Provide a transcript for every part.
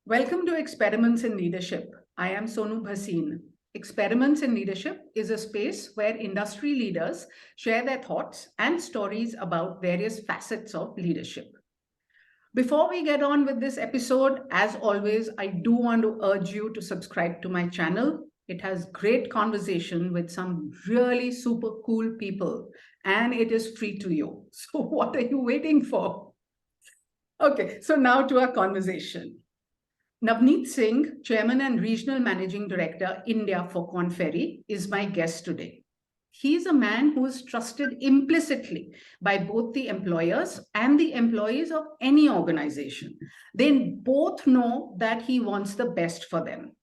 Welcome to Experiments in Leadership. I am Sonu Bhasin. Experiments in Leadership is a space where industry leaders share their thoughts and stories about various facets of leadership. Before we get on with this episode, as always, I do want to urge you to subscribe to my channel. It has great conversation with some really super cool people, and it is free to you. So, what are you waiting for? Okay, so now to our conversation. Navnit Singh, Chairman and Regional Managing Director, India for Korn Ferry, is my guest today. He is a man who is trusted implicitly by both the employers and the employees of any organization. They both know that he wants the best for them.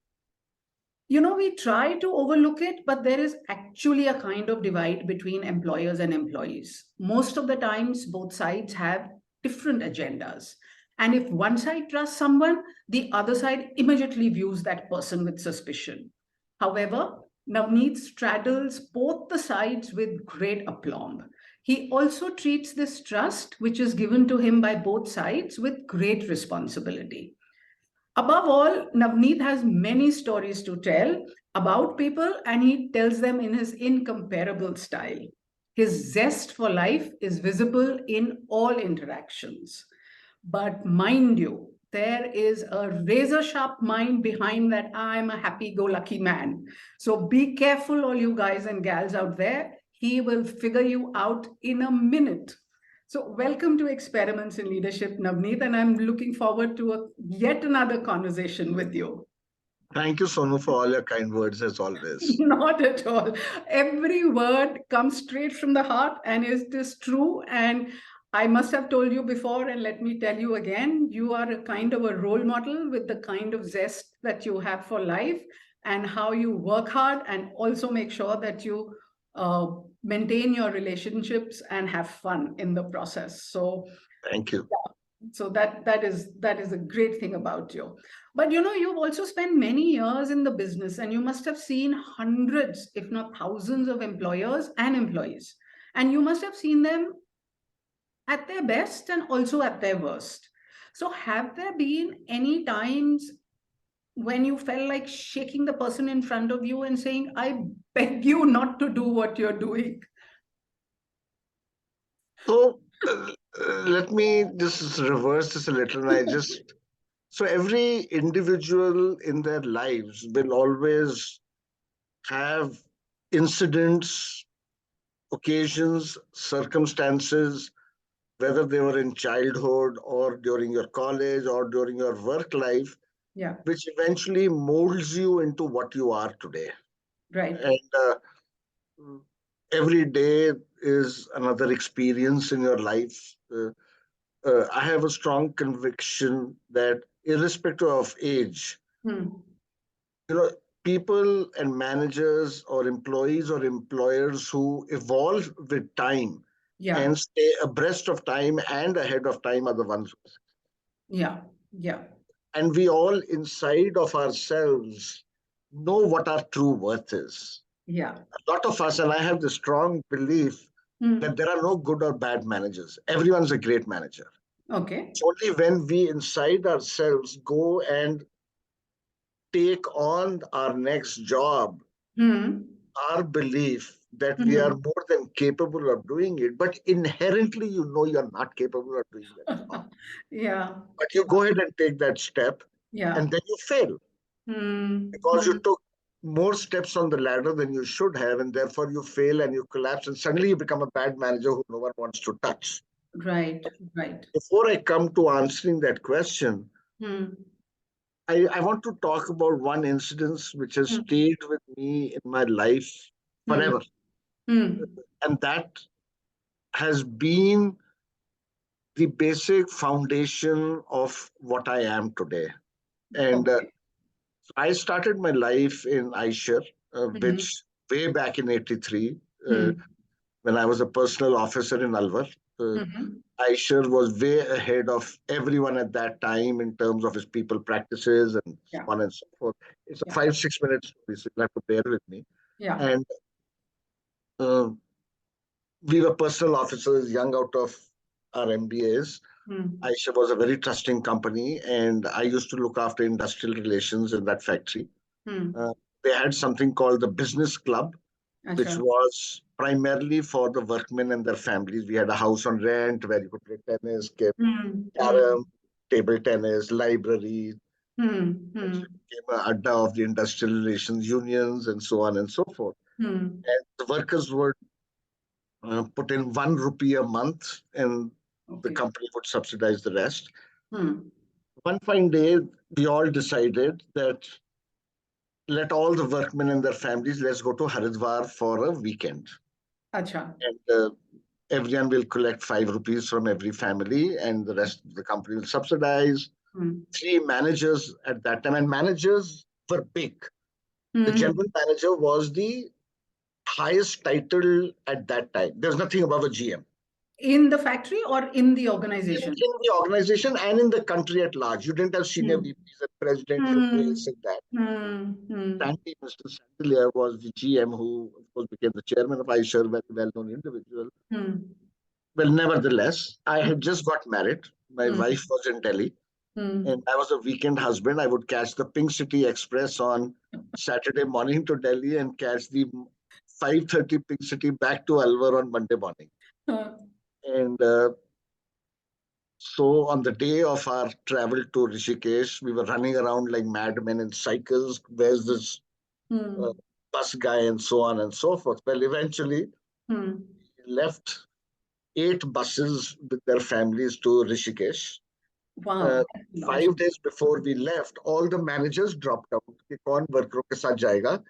You know, we try to overlook it, but there is actually a kind of divide between employers and employees. Most of the times, both sides have different agendas. And if one side trusts someone, the other side immediately views that person with suspicion. However, Navneet straddles both the sides with great aplomb. He also treats this trust, which is given to him by both sides, with great responsibility. Above all, Navneet has many stories to tell about people, and he tells them in his incomparable style. His zest for life is visible in all interactions. But mind you, there is a razor sharp mind behind that I'm a happy go lucky man. So be careful, all you guys and gals out there. He will figure you out in a minute. So, welcome to Experiments in Leadership, Navneet, and I'm looking forward to yet another conversation with you. Thank you, Sonu, for all your kind words as always. Not at all. Every word comes straight from the heart and it is true. And I must have told you before, and let me tell you again, you are a kind of a role model with the kind of zest that you have for life and how you work hard and also make sure that you maintain your relationships and have fun in the process. So Thank you. yeah, so that is a great thing about you. But you know, you've also spent many years in the business and you must have seen hundreds, if not thousands, of employers and employees. And you must have seen them at their best and also at their worst. So, have there been any times when you felt like shaking the person in front of you and saying, I beg you not to do what you're doing? So let me just reverse this a little. So every individual in their lives will always have incidents, occasions, circumstances, whether they were in childhood or during your college or during your work life, Yeah, which eventually molds you into what you are today. right. And every day is another experience in your life. I have a strong conviction that irrespective of age, Hmm. you know, people and managers or employees or employers who evolve with time Yeah, and stay abreast of time and ahead of time are the ones. yeah, yeah, And we all inside of ourselves know what our true worth is. yeah. A lot of us, and I have the strong belief that Hmm. there are no good or bad managers. Everyone's a great manager. Okay. It's only when we inside ourselves go and take on our next job, Hmm. our belief that we are Hmm. more than capable of doing it, but inherently you know you're not capable of doing that job. Yeah, But you go ahead and take that step yeah. and then you fail Hmm. because you Hmm. took more steps on the ladder than you should have, and therefore you fail and you collapse, and suddenly you become a bad manager who no one wants to touch. Right, right. Before I come to answering that question, Hmm. I want to talk about one incident which has Hmm. stayed with me in my life Hmm. forever. Hmm. And that has been the basic foundation of what I am today. And Okay. I started my life in Aisha, Hmm. which way back in 83, Hmm. when I was a personal officer in Alwar. Uh, Hmm. Aisha was way ahead of everyone at that time in terms of his people practices and so Yeah, on and so forth. It's a yeah, 5 6 minute story, so you'll have to bear with me. yeah. And uh, we were personal officers, young out of our MBAs. Aisha was a very trusting company, and I used to look after industrial relations in that factory. Uh, they had something called the business club, which अच्छा. was primarily for the workmen and their families. We had a house on rent where you could play tennis, carom, table tennis, library. Actually became a adda of the industrial relations unions and so on and so forth. And the workers would put in 1 rupee a month, and the Okay. company would subsidize the rest. Hmm. One fine day, we all decided that let all the workmen and their families, let's go to Haridwar for a weekend. अच्छा. And everyone will collect 5 rupees from every family, and the rest of the company will subsidize. Hmm. 3 managers at that time, and managers were big. The Hmm. general manager was the highest title at that time. There's nothing above a GM. In the factory or in the In, organization? in the organization and in the country at large. You didn't have senior Hmm. VPs and presidents and Hmm. this and that. Hmm. Hmm. Mr. Sandilia was the GM who, of course, became the chairman of iSure, very well known individual. Hmm. Well, nevertheless, I had just got married. My Hmm. wife was in Delhi, Hmm. and I was a weekend husband. I would catch the Pink City Express on Saturday morning to Delhi and catch the 5:30 Pink City back to Alwar on Monday morning. Huh. And so on the day of our travel to Rishikesh, we were running around like madmen in cycles. Where's this uh, Hmm. bus guy and so on and so forth? Well, eventually, Hmm. we left 8 buses with their families to Rishikesh. Uh, Wow. That's large. 5 days before we left, all the managers dropped out. कि कौन workers के साथ जाएगा?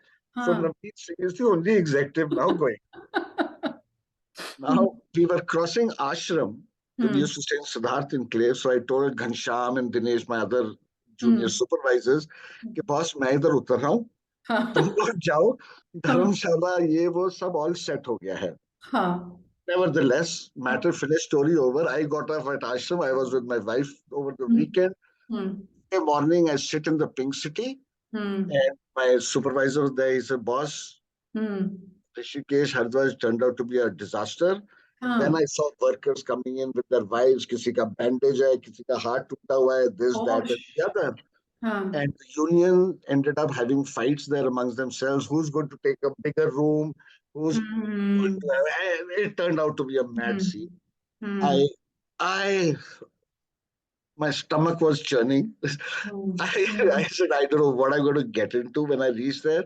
So Huh. Navnit Singh is the only executive now going. Hmm. Now we were crossing ashram. We Hmm. used to stay in Siddharth enclave. So I told Ghansham and Dinesh, my other junior Hmm. supervisors, कि boss मैं इधर उतर रहा हूँ. तुम हाँ. लोग जाओ. हाँ. धर्मशाला ये वो सब all set हो गया है. हाँ. Nevertheless, matter finished, story over. I got off at ashram. I was with my wife over the Hmm. weekend. Hmm. In the morning, I sit in the Pink City, Hmm. and my supervisor was there. He said, boss, Hmm. Rishikesh, Haridwar turned out to be a disaster. And then हाँ. I saw workers coming in with their wives. किसी का bandage है, किसी का हाथ टूटा हुआ है, this, that, and Gosh. the other. हाँ. And the union ended up having fights there amongst themselves. Who's going to take a bigger room? Who's going Hmm. to? It turned out to be a mad Hmm. scene. Hmm. I, I, my stomach was churning. Hmm. I Hmm. said, I don't know what I'm going to get into when I reached there.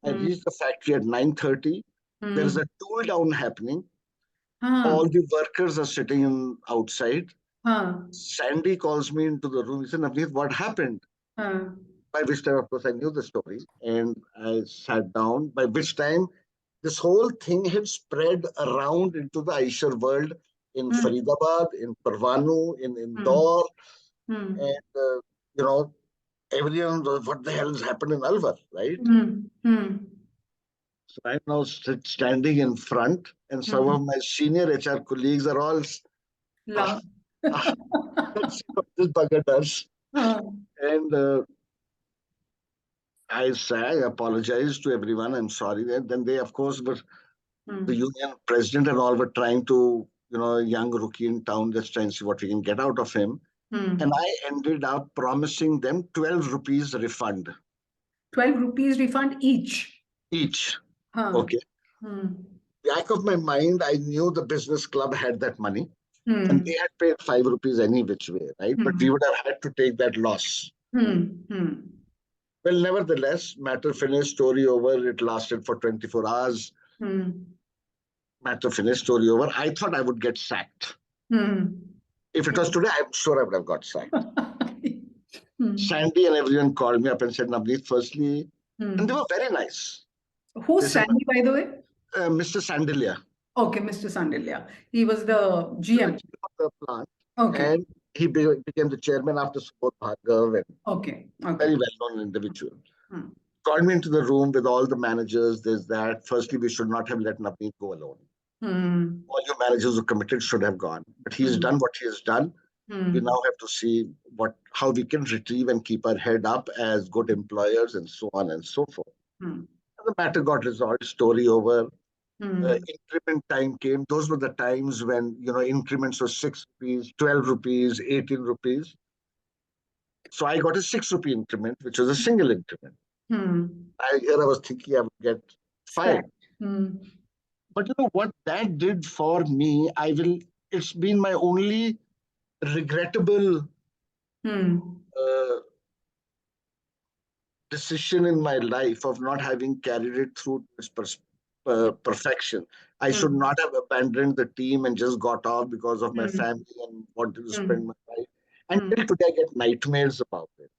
I Hmm. reached the factory at 9:30. There is Hmm. a tool down happening. All हाँ. the workers are sitting outside. हाँ. Sandy calls me into the room. He said, Navneet, what happened? हाँ. By which time, of course, I knew the story. And I sat down, by which time this whole thing had spread around into the Aisha world in Hmm. Faridabad, in Parvanu, in Hmm. Indore, Hmm. and, you know, everyone knows what the hell has happened in Alwar, right? Hmm. Hmm. So I'm now standing in front, and some Hmm. of my senior HR colleagues are all, ah, Love. ah, let's see what this bugger does. हाँ. And I apologize to everyone. I'm sorry. And then they, of course, were the Hmm. union president and all were trying to, a young rookie in town, just trying to see what we can get out of him. And Hmm. I ended up promising them 12 rupees refund 12 rupees refund each. each. हाँ. Okay. Hmm. Back of my mind, I knew the business club had that money and Hmm. they had paid 5 rupees any which way, right? But we Hmm. would have had to take that loss. Hmm. Hmm. Well, nevertheless, matter finished, story over. It lasted for 24 hours. Hmm. Matter finished, story over. I thought I would get sacked. Hmm. If it was today, I'm sure I would have got sacked. Hmm. Sandy and everyone called me up and said, Navneet, firstly, and they Hmm. were very nice. They Who's said, Sandy, by the way? Mr. Sandilia, Okay, Mr. Sandilya. He was the the GM. GM of the plant, Okay. and he became the chairman after Subodh Bhargav, and Okay. Okay. very well-known individual. Hmm. Called me into the room with all the managers. There's that. Firstly, we should not have let Navneet go alone. Hmm. All your managers who committed should have gone. But he's Hmm. done what he has done. We Hmm. now have to see how we can retrieve and keep our head up as good employers and so on and so forth. Hmm. And the matter got resolved, story over. increment time came. Those were the times when, increments were 6 rupees, 12 rupees, 18 rupees. So I got a 6 rupee increment, which was a single increment. I was thinking I would get 5. Correct. Hmm. But what that did for me, it's been my only regrettable uh, decision in my life of not having carried it through to its perfection. I should Hmm. not have abandoned the team and just got off because of my Hmm. family and wanted to spend Hmm. my life. Hmm. Until today, I get nightmares about it.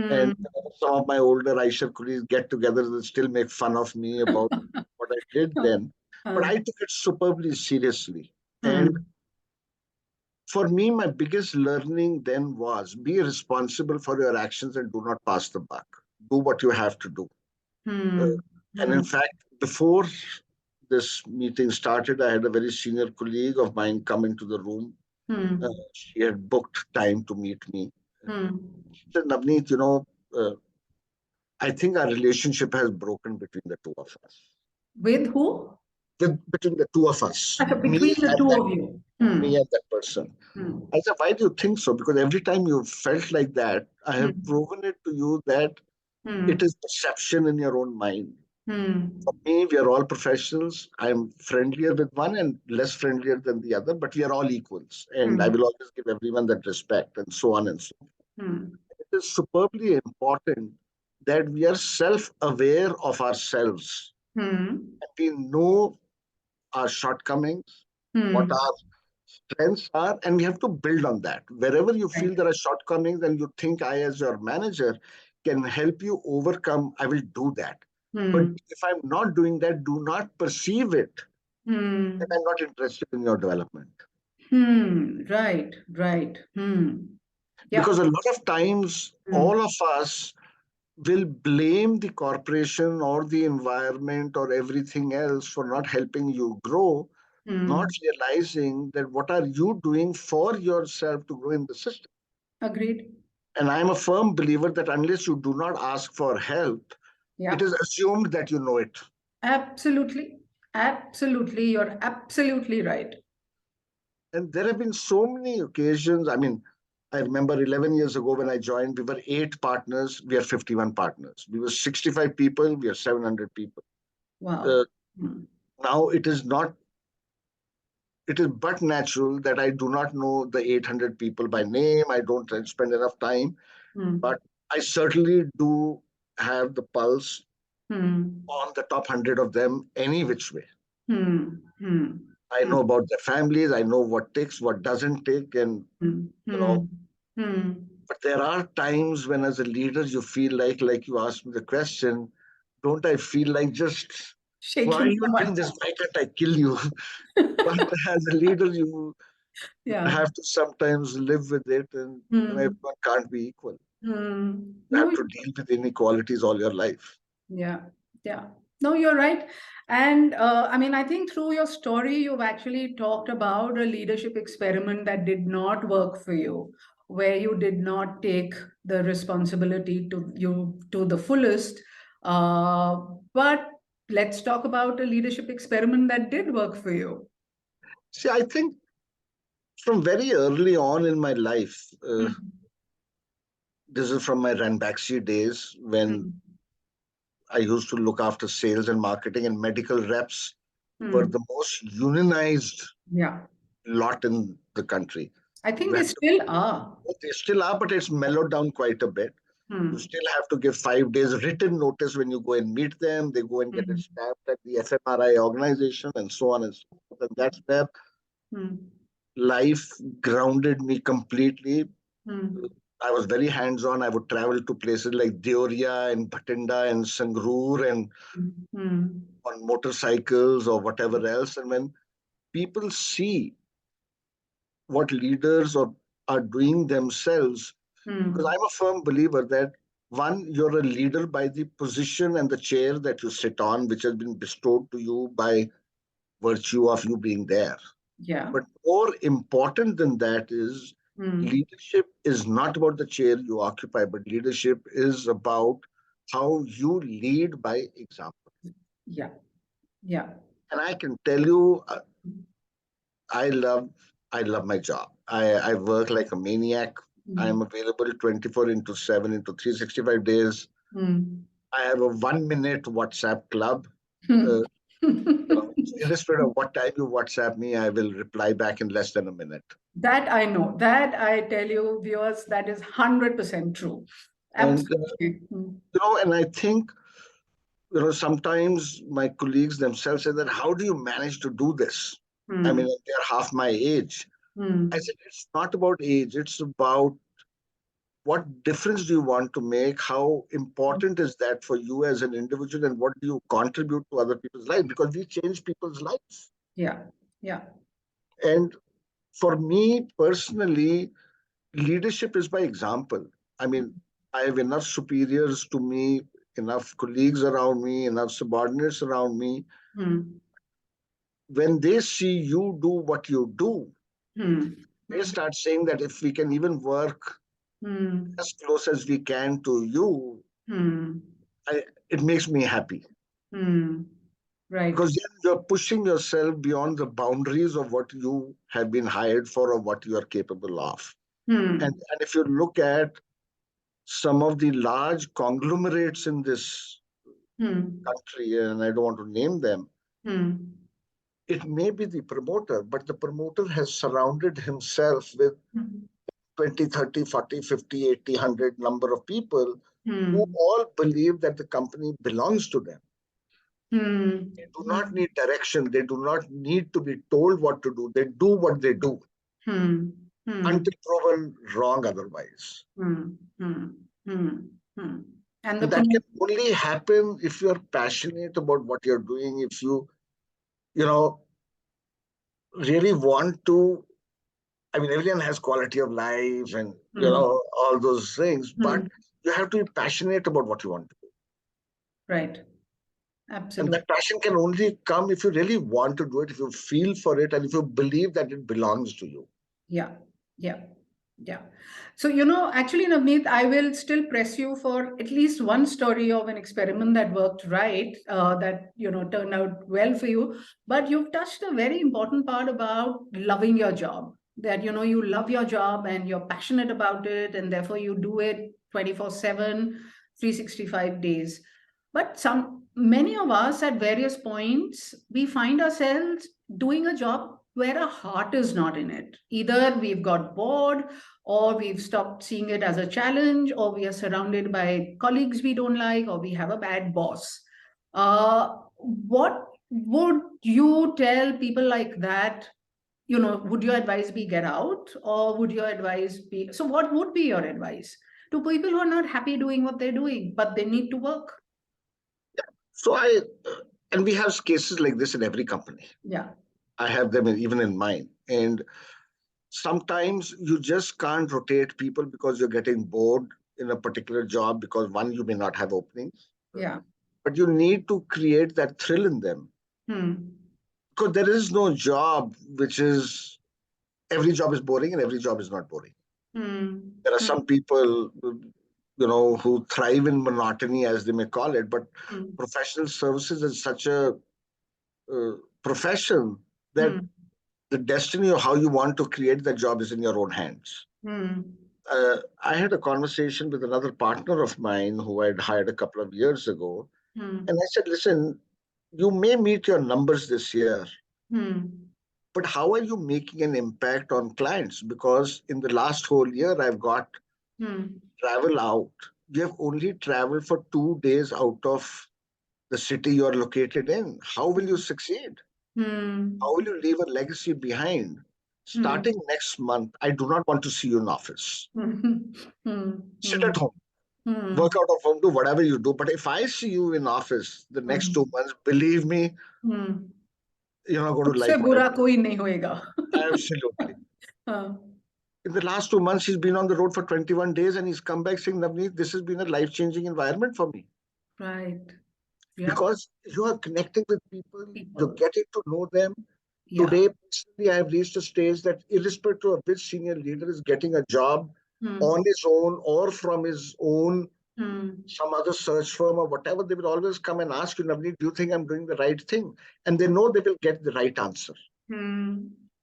And Hmm. some of my older Aisha colleagues get together and still make fun of me about what I did then. But Hmm. I took it superbly seriously. And Hmm. for me, my biggest learning then was be responsible for your actions and do not pass the buck. Do what you have to do. Uh, Hmm. and in Hmm. fact, before this meeting started, I had a very senior colleague of mine come into the room. Hmm. She had booked time to meet me. Hmm. She said, Navneet, uh, I think our relationship has broken between the two of us. With who? Between the two of us, Between the two of you. me and that person. Hmm. I said, why do you think so? Because every time you felt like that, I have Hmm. proven it to you that it Hmm. is perception in your own mind. For Hmm. me, we are all professionals. I'm friendlier with one and less friendlier than the other, but we are all equals. And I Hmm. will always give everyone that respect and so on and so on. Hmm. It is superbly important that we are self aware of ourselves Hmm. and we know our shortcomings, what Hmm. our strengths are, and we have to build on that. Wherever you Right. feel there are shortcomings and you think I, as your manager, can help you overcome, I will do that. But Hmm. if I'm not doing that, do not perceive it that Hmm. I'm not interested in your development. Hmm. Right. Right. Hmm. Yeah. Because a lot of times, Hmm. all of us will blame the corporation or the environment or everything else for not helping you grow, not Hmm. realizing that what are you doing for yourself to grow in the system. Agreed. And I'm a firm believer that unless you do not ask for help, it Yeah. is assumed that you know it. Absolutely. Absolutely. You're absolutely right. And there have been so many occasions. I mean, I remember 11 years ago when I joined, we were 8 partners, we are 51 partners. We were 65 people, we are 700 people. Wow. Uh, Hmm. Now it is but natural that I do not know the 800 people by name. I don't spend enough time, Hmm. but I certainly do have the pulse Hmm. on the top 100 of them any which way. Hmm. Hmm. I Hmm. know about their families. I know what takes, what doesn't take, and Hmm. you know. Hmm. Hmm. But there are times when, as a leader, you feel like you asked me the question. Don't I feel like just why are Shaking you doing someone. this? Why can't I kill you? But as a leader, you Yeah. have to sometimes live with it, and Hmm. everyone can't be equal. Hmm. You No, have to deal with inequalities all your life. yeah, yeah. No, you're right. And I mean, I think through your story, you've actually talked about a leadership experiment that did not work for you, where you did not take the responsibility to the fullest. Uh, but let's talk about a leadership experiment that did work for you. See, I think from very early on in my life, Hmm. this is from my Ranbaxy days when Hmm. I used to look after sales and marketing, and medical reps were Hmm. the most unionized Yeah, lot in the country. I You think they had to, still are. they still are, but it's mellowed down quite a bit. You Hmm. still have to give 5 days written notice when you go and meet them. They go and get it Hmm. stamped at the FMRI organization and so on and so forth. And that's where Hmm. life grounded me completely. Hmm. I was very hands-on. I would travel to places like Deoria and Bhatinda and Sangrur and Hmm. on motorcycles or whatever else. And when people see what leaders are doing themselves, because Hmm. I'm a firm believer that one, you're a leader by the position and the chair that you sit on, which has been bestowed to you by virtue of you being there. Yeah. But more important than that is Hmm. leadership is not about the chair you occupy, but leadership is about how you lead by example. Yeah. Yeah. And I can tell you, I love my job. I work like a maniac. I am available 24 into 7 into 365 days. I have a 1 minute WhatsApp club. Uh, irrespective of what time you WhatsApp me, I will reply back in less than a minute. That I know. That I tell you, viewers, that is 100% true. And Absolutely. and I think sometimes my colleagues themselves say that how do you manage to do this? I mean, they're half my age. I said it's not about age. It's about what difference do you want to make? How important is that for you as an individual, and what do you contribute to other people's lives? Because we change people's lives. Yeah. Yeah. And for me personally, leadership is by example. I mean, I have enough superiors to me, enough colleagues around me, enough subordinates around me. When they see you do what you do, they start saying that if we can even work as close as we can to you, it makes me happy. Right. Because then you're pushing yourself beyond the boundaries of what you have been hired for or what you are capable of. And if you look at some of the large conglomerates in this country, and I don't want to name them, it may be the promoter, but the promoter has surrounded himself with 20, 30, 40, 50, 80, 100 number of people who all believe that the company belongs to them. They do not need direction. They do not need to be told what to do. They do what they do until proven wrong otherwise. And And that can only happen if you're passionate about what you're doing, if you really want to. I mean, everyone has quality of life and, all those things, but you have to be passionate about what you want to do. Right. And Absolutely. that passion can only come if you really want to do it, if you feel for it, and if you believe that it belongs to you. Yeah. Yeah. Yeah. So, actually, Navneet, I will still press you for at least one story of an experiment that worked right, that, turned out well for you. But you've touched a very important part about loving your job, that, you love your job and you're passionate about it, and therefore you do it 24/7, 365 days. But many of us at various points, we find ourselves doing a job where our heart is not in it. Either we've got bored, or we've stopped seeing it as a challenge, or we are surrounded by colleagues we don't like, or we have a bad boss. What would you tell people like that? Would your advice be get out, or would your advice be, so what would be your advice to people who are not happy doing what they're doing, but they need to work? So and we have cases like this in every company. Yeah. I have them even in mine. And sometimes you just can't rotate people because you're getting bored in a particular job because one, you may not have openings. Yeah. But you need to create that thrill in them. Because there is no job every job is boring and every job is not boring. There are some people, who thrive in monotony, as they may call it, but professional services is such a profession that the destiny of how you want to create that job is in your own hands. I had a conversation with another partner of mine who I'd hired a couple of years ago. And I said, listen, you may meet your numbers this year, but how are you making an impact on clients? Because in the last whole year, I've got travel out. You have only traveled for 2 days out of the city you're located in. How will you succeed? How will you leave a legacy behind? Starting next month, I do not want to see you in office. Sit at home, work out of home, do whatever you do. But if I see you in office the next 2 months, believe me, you're not going to like what I do. कोई नहीं होएगा. Absolutely. In the last 2 months, he's been on the road for 21 days and he's come back saying, Navneet, this has been a life-changing environment for me. Right. Yep. Because you are connecting with people, you're getting to know them. Yeah. Today, personally, I have reached a stage that irrespective of which senior leader is getting a job on his own or from his own some other search firm or whatever, they will always come and ask you, Navneet, do you think I'm doing the right thing? And they know they will get the right answer.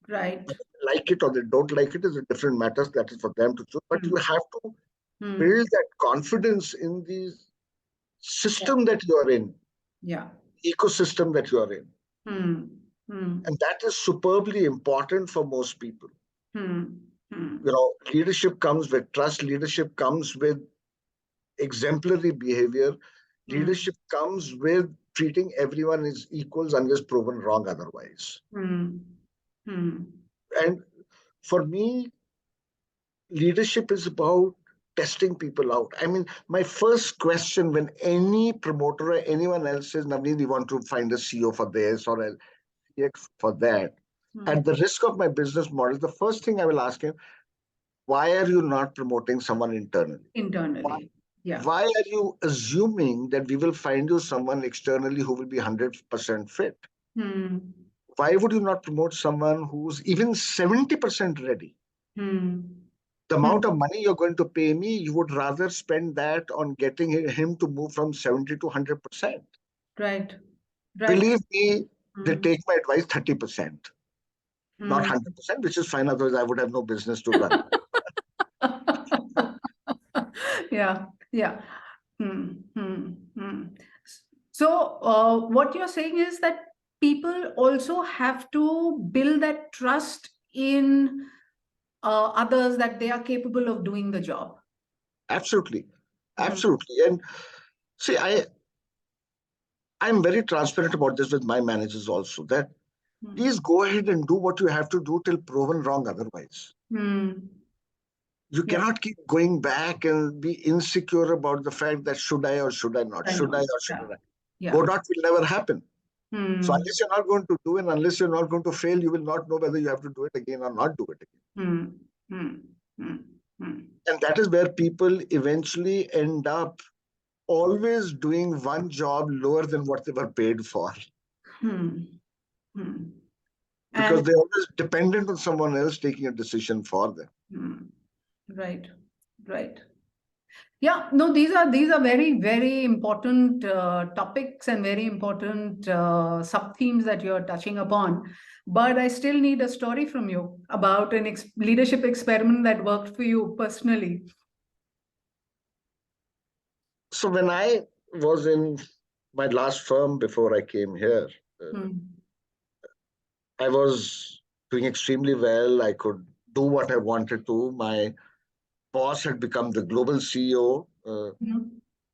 Right. Whether they like it or they don't like it is a different matter. That is for them to choose. But you have to Hmm. build that confidence in the Yeah. system that you are in, Yeah. ecosystem that you are in. Hmm. Hmm. And that is superbly important for most people. Hmm. Hmm. Leadership comes with trust, leadership comes with exemplary behavior, Hmm. leadership comes with treating everyone as equals unless proven wrong otherwise. Hmm. Hmm. And for me, leadership is about testing people out. I mean, my first question when any promoter or anyone else says, Navneet, we want to find a CEO for this or a CX for that, Hmm. at the risk of my business model, the first thing I will ask him, why are you not promoting someone internally? Why, Internally. Yeah. why are you assuming that we will find you someone externally who will be 100% fit? Hmm. Why would you not promote someone who's even 70% ready? Hmm. The Hmm. amount of money you're going to pay me, you would rather spend that on getting him to move from 70 to 100%. Right. Right. Believe me, they Hmm. take my advice 30%, not Hmm. 100%, which is fine. Otherwise, I would have no business to run. Yeah. Yeah. Hmm. Hmm. Hmm. So, what you're saying is that people also have to build that trust in others that they are capable of doing the job. Absolutely. Hmm. Absolutely. And see, I'm very transparent about this with my managers also that Hmm. please go ahead and do what you have to do till proven wrong otherwise. Hmm. You Yeah. cannot keep going back and be insecure about the fact that should I or should I not? I Should I know. or Yeah. shouldn't I? Go Yeah. not will never happen. So Hmm. unless you're not going to do it, unless you're not going to fail, you will not know whether you have to do it again or not do it again. Hmm. Hmm. Hmm. Hmm. And that is where people eventually end up always doing one job lower than what they were paid for Hmm. Hmm. because And they're always dependent on someone else taking a decision for them. hmm. Right. Right. Yeah, no, these are very, very important topics and very important sub themes that you're touching upon. But I still need a story from you about an leadership experiment that worked for you personally. So when I was in my last firm before I came here, Hmm. I was doing extremely well. I could do what I wanted to. My boss had become the global CEO, Hmm.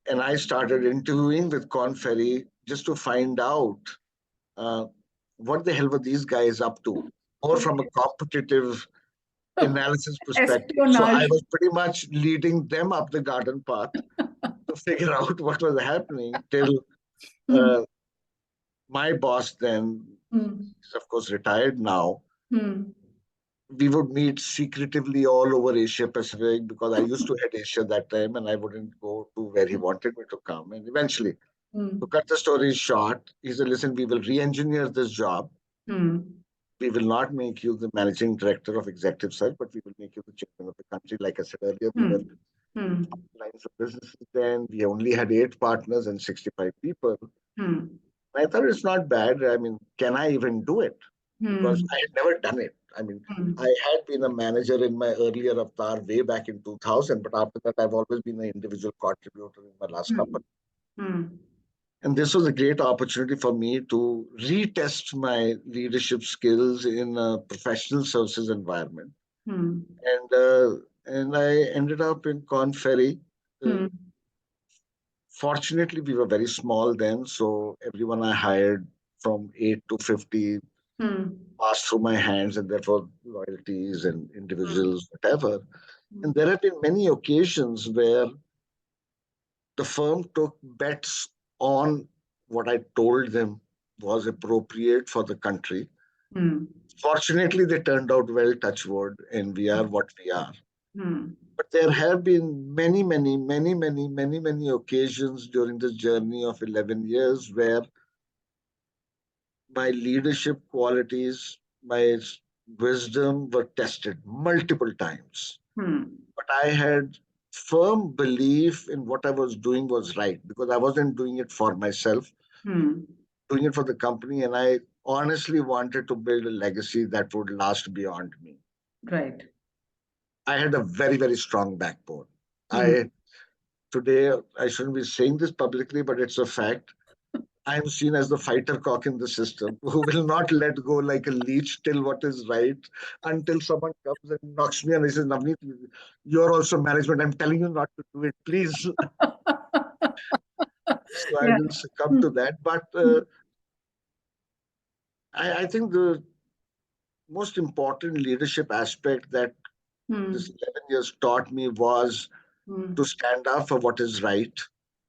and I started interviewing with Korn Ferry just to find out uh, what the hell were these guys up to, more from a Okay. competitive analysis perspective. So I Espionage. was pretty much leading them up the garden path to figure out what was happening till Hmm. uh, my boss then, Hmm. he's of course retired now, Hmm. we would meet secretively all over Asia Pacific because I used to head Asia that time and I wouldn't go to where he wanted me to come. And eventually, to Hmm. cut the story short, he said, listen, we will re engineer this job. Hmm. We will not make you the managing director of executive search, but we will make you the chairman of the country. Like I said earlier, we were Hmm. Hmm. lines of businesses then. We only had 8 partners and 65 people. Hmm. I thought it's not bad. I mean, can I even do it? Because Hmm. I had never done it. I mean, Hmm. I had been a manager in my earlier avatar way back in 2000, but after that, I've always been an individual contributor in my last Hmm. company. Hmm. And this was a great opportunity for me to retest my leadership skills in a professional services environment. Hmm. And I ended up in Corn Ferry. Uh, Hmm. Fortunately, we were very small then, so everyone I hired from 8 to 50 Hmm. passed through my hands, and therefore loyalties and Hmm. individuals, whatever. Hmm. And there have been many occasions where the firm took bets on what I told them was appropriate for the country. Hmm. Fortunately, they turned out well, touch wood, and we are what we are. Hmm. But there have been many occasions during this journey of 11 years where my leadership qualities, my wisdom were tested multiple times. Hmm. But I had firm belief in what I was doing was right, because I wasn't doing it for myself, doing it for the company, and I honestly wanted to build a legacy that would last beyond me. Right. I had a very, very strong backbone. I Today, I shouldn't be saying this publicly, but it's a fact. I'm seen as the fighter cock in the system who will not let go like a leech till what is right, until someone comes and knocks me and he says, Navnit, you're also management. I'm telling you not to do it, please. So I Yeah. will succumb to that. But I think the most important leadership aspect that this 11 years taught me was to stand up for what is right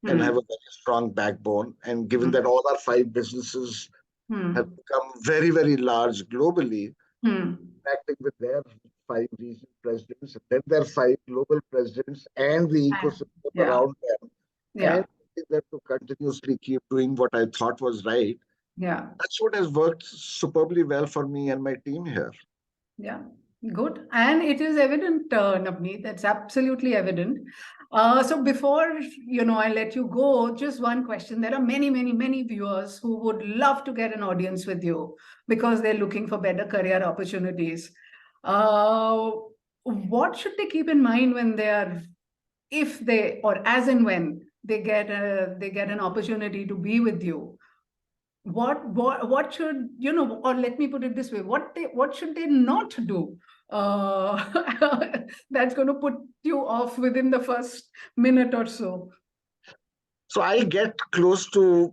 and have a very strong backbone. And given that all our five businesses have become very, very large globally, acting with their five regional presidents, and then their five global presidents, and the ecosystem Yeah. around them, Yeah. and them to continuously keep doing what I thought was right. Yeah. That's what has worked superbly well for me and my team here. Yeah, good. And it is evident, Navneet, that's absolutely evident. So before, I let you go, just one question. There are many, many, many viewers who would love to get an audience with you because they're looking for better career opportunities. Uh, what should they keep in mind when they are, if they, or as and when they get an opportunity to be with you? What should, or let me put it this way, what should they not do, that's going to put you off within the first minute or so? So I get close to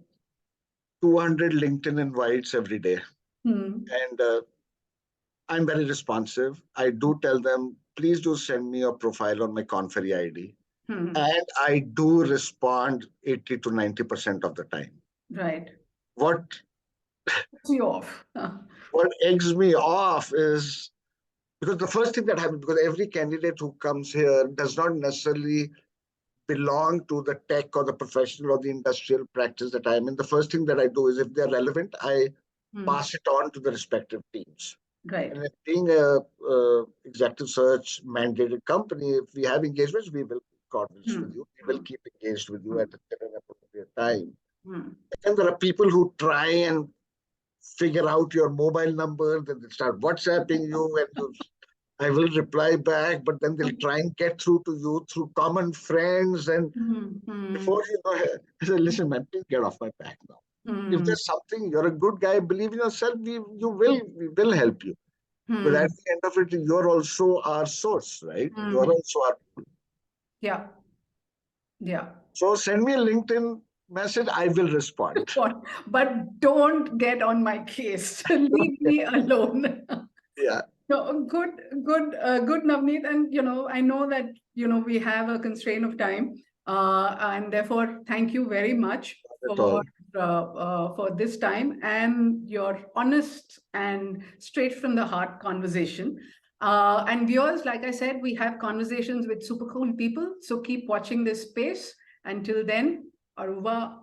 200 LinkedIn invites every day. And I'm very responsive. I do tell them, please do send me your profile on my Korn Ferry ID. And I do respond 80 to 90% of the time. Right. What Puts you off. what eggs me off is because the first thing that happens, because every candidate who comes here does not necessarily belong to the tech or the professional or the industrial practice that I'm in. The first thing that I do is if they're relevant, I pass it on to the respective teams. Right. And being a executive search mandated company, if we have engagements, we will converse with you. We will keep engaged with you at an appropriate time. And there are people who try and figure out your mobile number, then they start WhatsApping you, and I will reply back, but then they'll try and get through to you through common friends. And before you know it, I say, listen, man, please get off my back now. If there's something, you're a good guy, believe in yourself, we will help you. But at the end of it, you're also our source, right? You're also our. Yeah. Yeah. So send me a LinkedIn message, I will respond. But don't get on my case. Leave me alone. Yeah. No, good, Navneet. And, I know that, we have a constraint of time. And therefore, thank you very much for this time and your honest and straight from the heart conversation. And viewers, like I said, we have conversations with super cool people. So keep watching this space. Until then, au revoir.